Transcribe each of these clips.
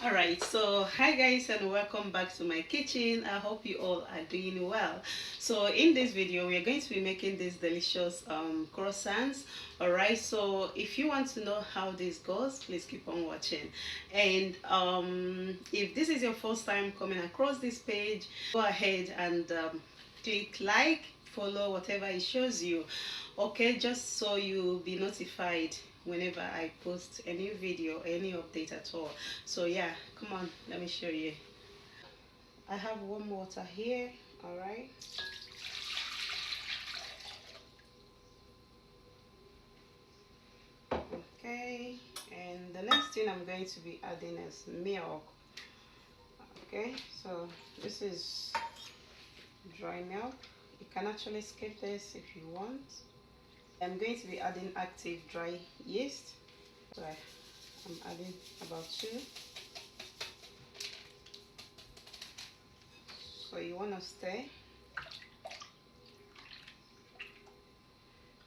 Alright, so hi guys and welcome back to my kitchen. I hope you all are doing well. So in this video we are going to be making these delicious croissants. Alright, so if you want to know how this goes, please keep on watching. And if this is your first time coming across this page, go ahead and click like, follow, whatever it shows you, okay, just so you'll be notified whenever I post a new video, any update at all. So yeah, come on, let me show you. I have warm water here. All right, okay, and the next thing I'm going to be adding is milk. Okay, so this is dry milk. You can actually skip this if you want. I'm going to be adding active dry yeast, so I'm adding about 2. So you want to stir.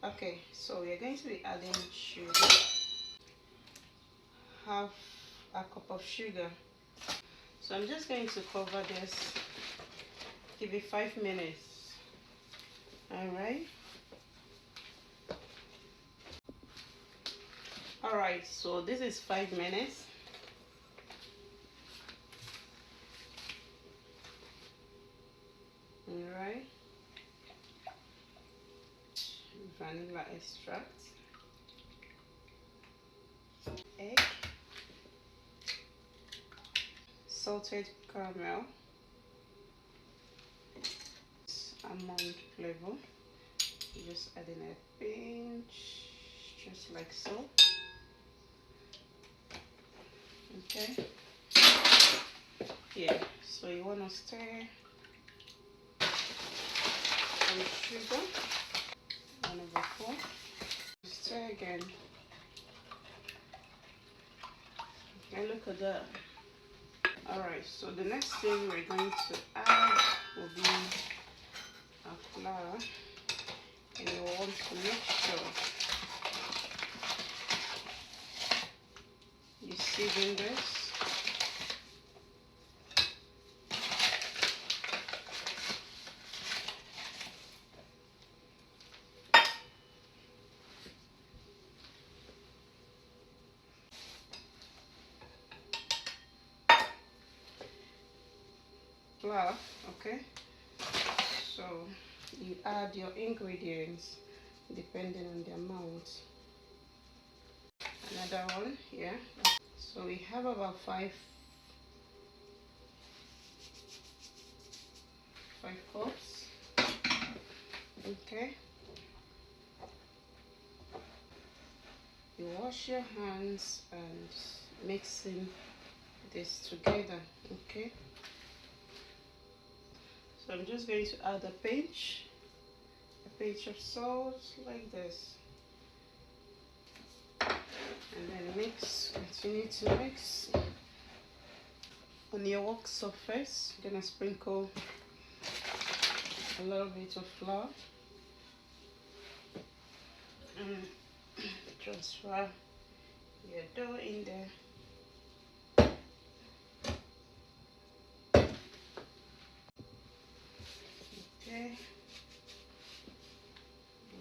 Okay, so we are going to be adding sugar, half a cup of sugar. So I'm just going to cover this, give it 5 minutes. Alright. Alright, so this is 5 minutes. Alright. Vanilla extract, egg, salted caramel, almond flavor. Just adding a pinch, just like so. Okay. Yeah, so you want to stir some sugar, 1/4. Stir again. Okay, look at that. Alright, so the next thing we're going to add will be a flour, and you want to make sure you season this. Flour, okay, so you add your ingredients depending on the amount. Another one here. So we have about five cups. Okay, you wash your hands and mixing this together. Okay, so I'm just going to add a pinch of salt like this, and then mix. Continue to mix. On your work surface, you're gonna sprinkle a little bit of flour and transfer your dough in there. Okay,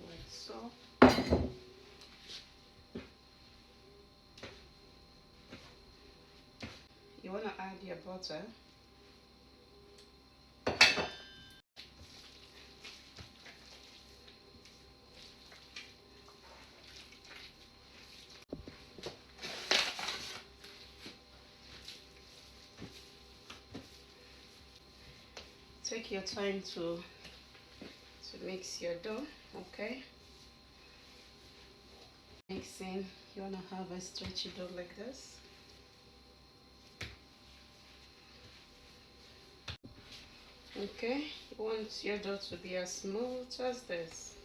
like so. You want to add your butter. Take your time to mix your dough. Okay, mixing. You want to have a stretchy dough like this. Okay, you want your dough to be as smooth as this.